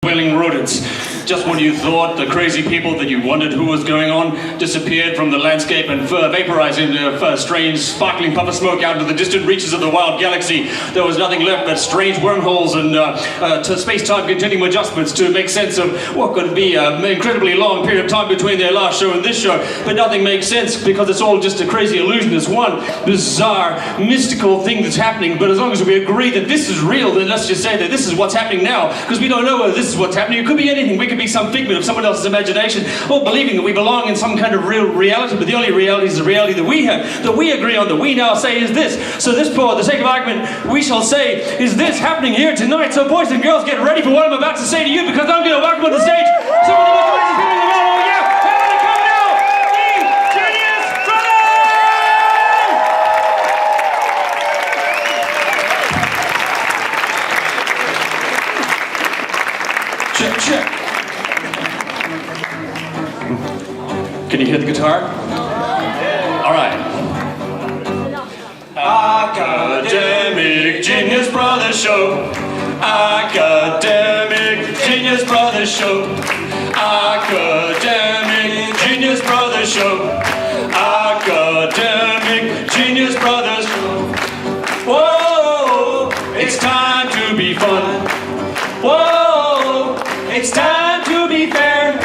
wailing rodents. Just when you thought the crazy people that you wondered who was going on disappeared from the landscape and vaporized into a strange sparkling puff of smoke out into the distant reaches of the wild galaxy, there was nothing left but strange wormholes and space-time continuum adjustments to make sense of what could be an incredibly long period of time between their last show and this show. But nothing makes sense because it's all just a crazy illusion. It's one bizarre, mystical thing that's happening. But as long as we agree that this is real, then let's just say that this is what's happening now, because we don't know whether this is what's happening. It could be anything. We could be some figment of someone else's imagination, or believing that we belong in some kind of real reality, but the only reality is the reality that we have, that we agree on, that we now say is this. So this, for the sake of argument, we shall say, is this happening here tonight? So boys and girls, get ready for what I'm about to say to you, because I'm going to welcome on the stage some of the most amazing people in the world. Oh yeah! Everybody come now! The Genius Brothers! Check, check. Can you hear the guitar? All right. Academic Genius Brothers Show. Academic Genius Brothers Show. Academic Genius Brothers Show. Academic Genius Brothers Show. Whoa, it's time to be fun. Whoa, it's time to be fair.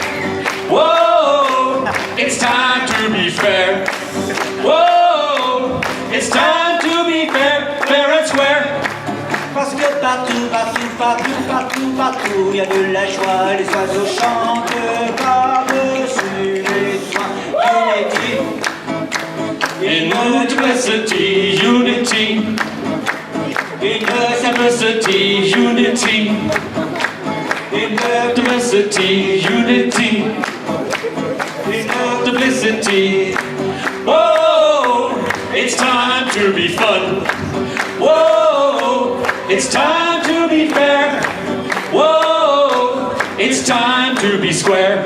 Whoa, it's time to be fair. Whoa, it's time to be fair, fair and square. Parce que partout, partout, partout, partout, partout, il y a de la joie, les oiseaux chantent par-dessus les toits. In multiplicity, unity. In multiplicity, unity. In multiplicity, unity. In multiplicity. Whoa, it's time to be fun. Whoa, it's time to be fair. Whoa, it's time to be square.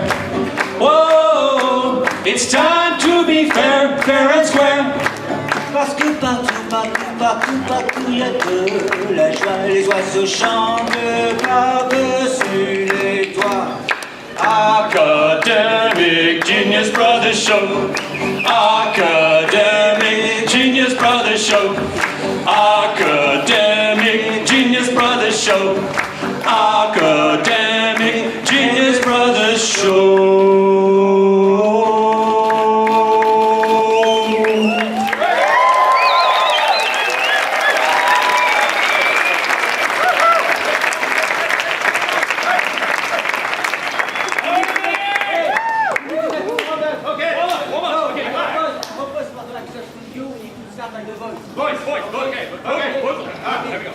Whoa, it's time to be fair, fair and square. Parce que partout, partout, partout, partout, il y a de la joie, les oiseaux chantent par-dessus les toits. Academic Genius Brothers Show. Academic Genius Brothers Show. Academic Genius Brothers Show. Academic Genius Brothers Show. Voice, okay.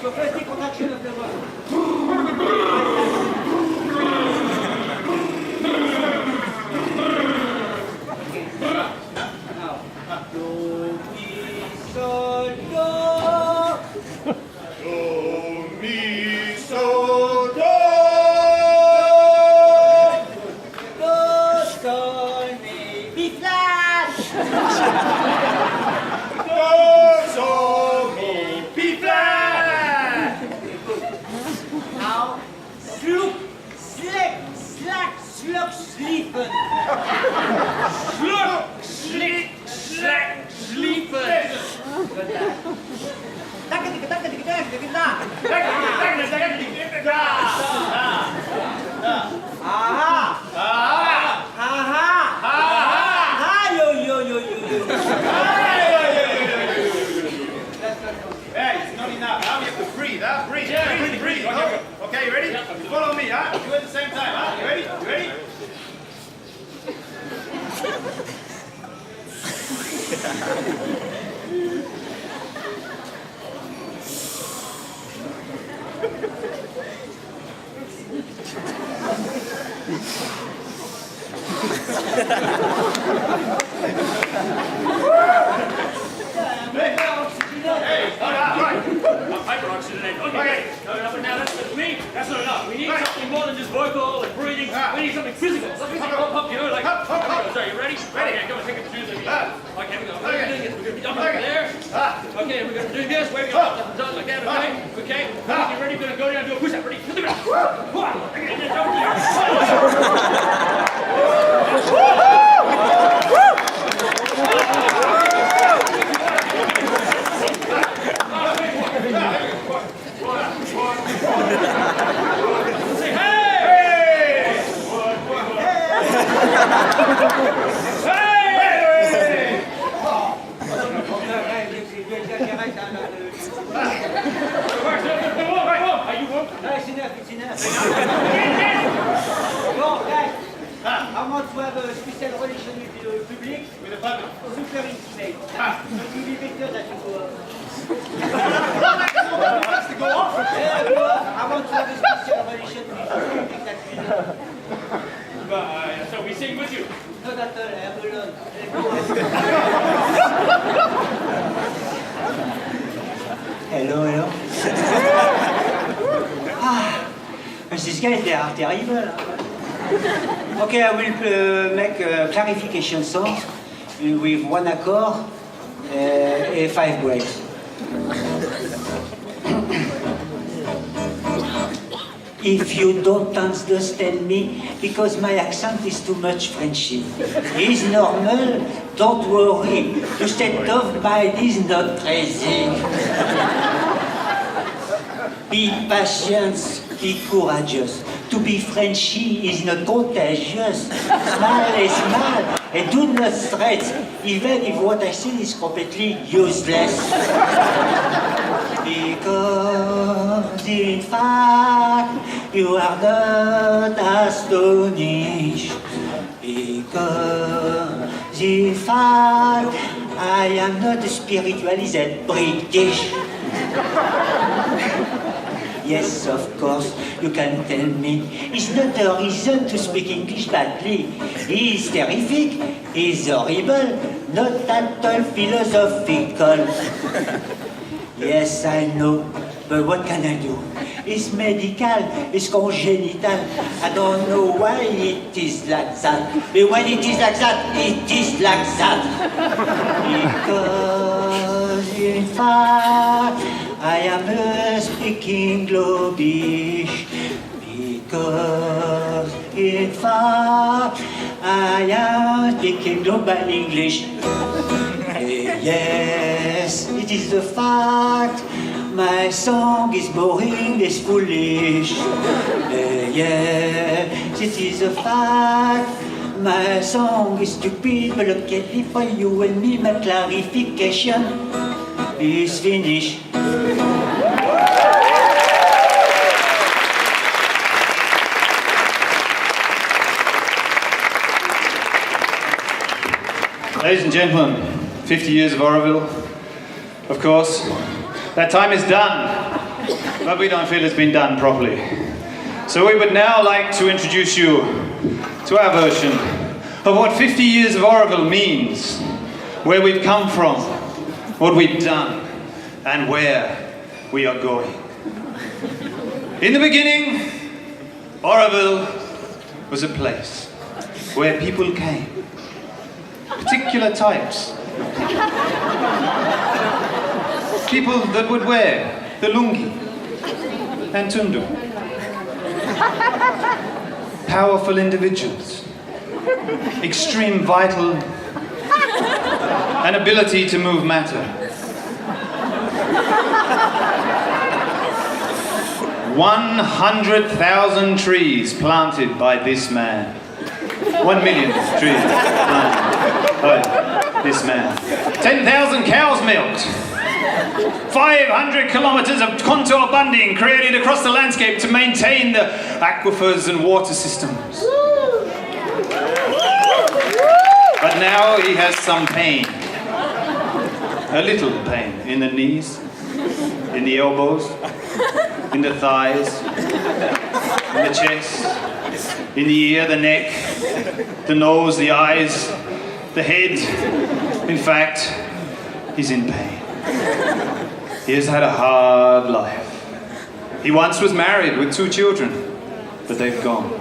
So first introduction of the voice. Now, do, mi, sol, do. Do, mi, sol, do. Do, sol, mi, mi, flat. Do, sol, mi, mi, flat. Now, sloop, slick, slack, slug, sliepen. Schluck, schlick, schlack, schliepen. Hey, it's not enough. Now we have to breathe, huh? Breathe. Okay, you ready? Follow me, huh? Do it at the same time, huh? You ready? That's not enough. We need something more than just vocal and breathing. We need something physical. Something hop, you know, like. Sorry, you ready? Ready. Okay, come on, take it to do this. Okay, we go. We're going to do this. We're going to be jumping over there. Okay, we're going to do this. Waving up and down like that, okay? Okay. You ready? We're going to go down and do a push-up. Ready? And then jump want to have a special relation with the public. With the public. Super intimate. Ah. So it will be better that you go off. Somebody has to go off. Yeah, go off. I want to have a special relation with the public that we know. So we sing with you. Not at all, I am alone. Go off. Hello, hello. This guy, they are terrible. Okay, I will make a clarification song with one accord, and 5 breaks. If you don't understand me, because my accent is too much Frenchy. It's normal, don't worry. The state of mind is not crazy. Be patient, be courageous. To be Frenchy is not contagious. Smile is smile, and do not stress, even if what I say is completely useless. Because in fact, you are not astonished. Because in fact, I am not spiritualized British. Yes, of course, you can tell me. It's not a reason to speak English badly. It's terrific, it's horrible, not at all philosophical. Yes, I know, but what can I do? It's medical, it's congenital. I don't know why it is like that. But when it is like that, it is like that. Because in fact, I am speaking Globish. Because in fact, I am speaking global English. Yes, it is the fact. My song is boring, is foolish. Yes, it is a fact. My song is stupid, but okay, for you and me, my clarification is finished. Ladies and gentlemen, 50 years of Oroville, of course. That time is done, but we don't feel it's been done properly. So we would now like to introduce you to our version of what 50 years of Oroville means, where we've come from, what we've done, and where we are going. In the beginning, Oroville was a place where people came, particular types. People that would wear the lungi and tundu. Powerful individuals, extreme vital and ability to move matter. 100,000 trees planted by this man. 1 million trees planted by this man. 10,000 cows milked. 500 kilometers of contour bunding created across the landscape to maintain the aquifers and water systems. But now he has some pain. A little pain in the knees, in the elbows, in the thighs, in the chest, in the ear, the neck, the nose, the eyes, the head. In fact, he's in pain. He has had a hard life. He once was married with 2 children, but they've gone,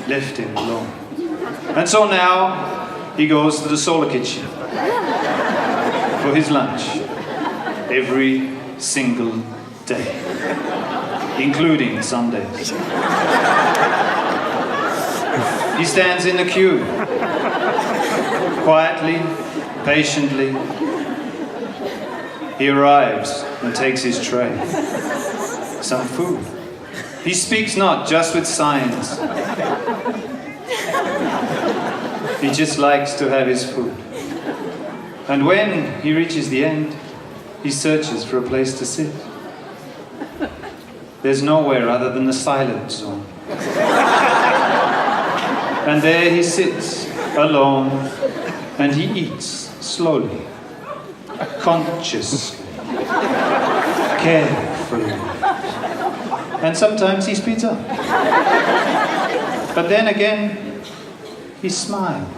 left him alone. And so now he goes to the solar kitchen for his lunch every single day, including Sundays. He stands in the queue, quietly, patiently. He arrives and takes his tray. Some food. He speaks not just with signs. He just likes to have his food. And when he reaches the end, he searches for a place to sit. There's nowhere other than the silent zone. And there he sits, alone, and he eats slowly, consciously, carefully. And sometimes he speeds up. But then again, he smiles.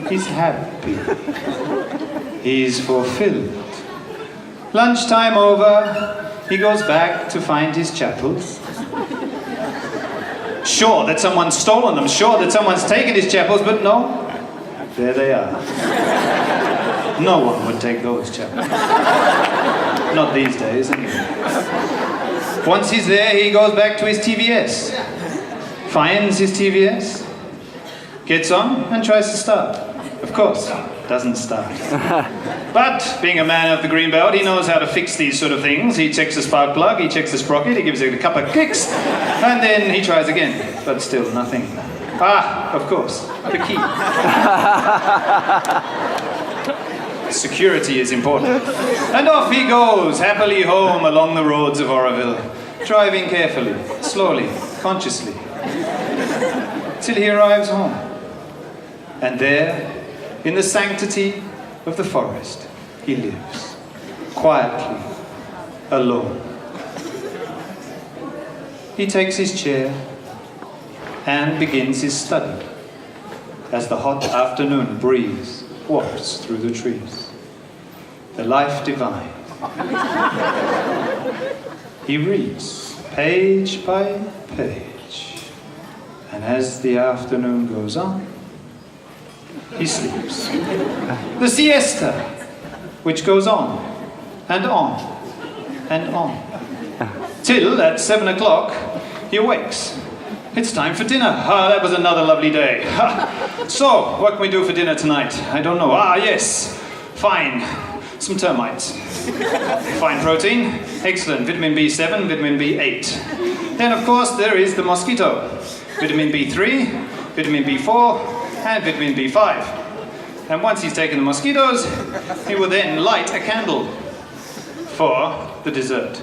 He's happy. He's fulfilled. Lunchtime over, he goes back to find his chapels. Sure that someone's stolen them, sure that someone's taken his chapels, but no, there they are. No one would take those chapels. Not these days, anyway. Once he's there, he goes back to his TVS. Finds his TVS, gets on and tries to start. Of course, doesn't start. But being a man of the green belt, he knows how to fix these sort of things. He checks the spark plug, he checks the sprocket, he gives it a couple of kicks, and then he tries again, but still nothing. Ah, of course, the key. Security is important. And off he goes, happily home along the roads of Oroville, driving carefully, slowly, consciously, till he arrives home. And there, in the sanctity of the forest, he lives, quietly, alone. He takes his chair and begins his study as the hot afternoon breeze wafts through the trees. The life divine. He reads page by page, and as the afternoon goes on, he sleeps. The siesta, which goes on and on and on, till at 7 o'clock he awakes. It's time for dinner. Ah, that was another lovely day. So, what can we do for dinner tonight? I don't know. Ah, yes. Fine. Some termites. Fine protein. Excellent. Vitamin B7, vitamin B8. Then, of course, there is the mosquito. Vitamin B3, vitamin B4, and vitamin B5. And once he's taken the mosquitoes, he will then light a candle for the dessert.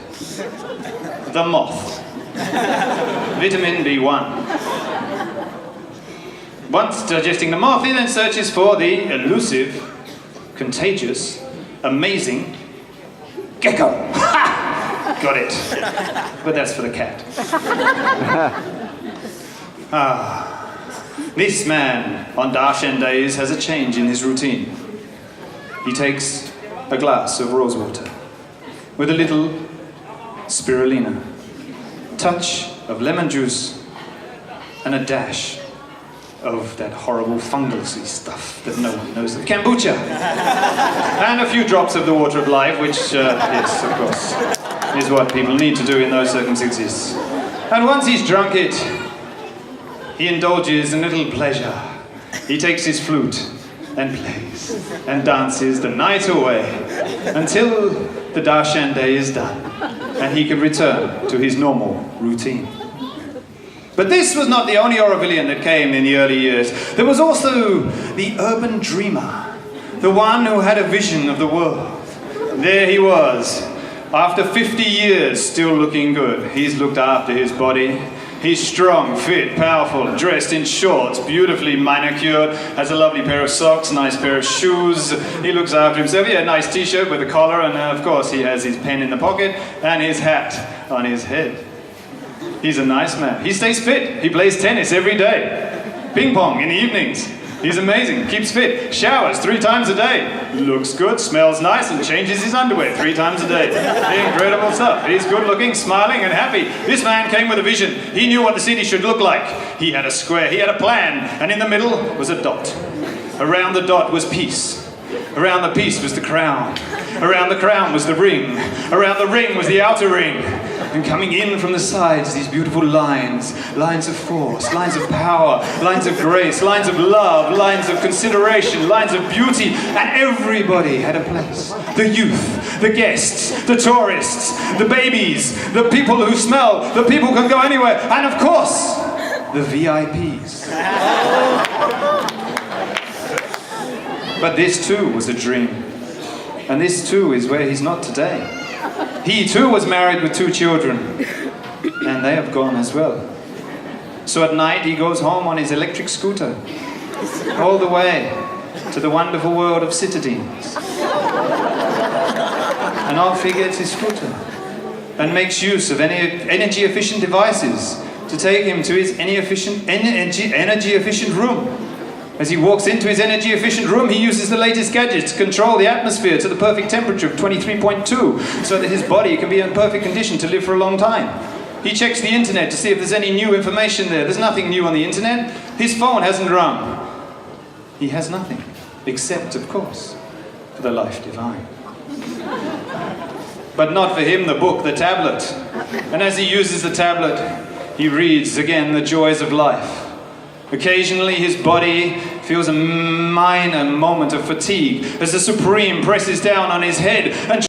The moth. Vitamin B1. Once digesting the moth, he then searches for the elusive, contagious, amazing gecko. Ha! Got it. But that's for the cat. This man on Darshan days has a change in his routine. He takes a glass of rosewater with a little spirulina, touch of lemon juice, and a dash of that horrible fungusy stuff that no one knows of, kombucha, and a few drops of the water of life, which, yes, of course, is what people need to do in those circumstances. And once he's drunk it, he indulges in a little pleasure. He takes his flute and plays and dances the night away until the Darshan day is done and he can return to his normal routine. But this was not the only Orovillian that came in the early years. There was also the urban dreamer, the one who had a vision of the world. There he was, after 50 years, still looking good. He's looked after his body. He's strong, fit, powerful, dressed in shorts, beautifully manicured, has a lovely pair of socks, nice pair of shoes. He looks after himself. He had a nice t-shirt with a collar, and of course he has his pen in the pocket and his hat on his head. He's a nice man. He stays fit. He plays tennis every day. Ping pong in the evenings. He's amazing. Keeps fit. Showers 3 times a day. Looks good, smells nice, and changes his underwear 3 times a day. Incredible stuff. He's good looking, smiling, and happy. This man came with a vision. He knew what the city should look like. He had a square. He had a plan. And in the middle was a dot. Around the dot was peace. Around the peace was the crown. Around the crown was the ring. Around the ring was the outer ring. And coming in from the sides, these beautiful lines. Lines of force, lines of power, lines of grace, lines of love, lines of consideration, lines of beauty. And everybody had a place. The youth, the guests, the tourists, the babies, the people who smell, the people who can go anywhere. And of course, the VIPs. But this too was a dream. And this too is where he's not today. He too was married with 2 children. And they have gone as well. So at night he goes home on his electric scooter, all the way to the wonderful world of citadines. And off he gets his scooter and makes use of any energy-efficient devices to take him to his energy-efficient room. As he walks into his energy-efficient room, he uses the latest gadgets to control the atmosphere to the perfect temperature of 23.2 so that his body can be in perfect condition to live for a long time. He checks the internet to see if there's any new information there. There's nothing new on the internet. His phone hasn't rung. He has nothing, except, of course, for the life divine. But not for him, the book, the tablet. And as he uses the tablet, he reads again the joys of life. Occasionally his body feels a minor moment of fatigue as the Supreme presses down on his head and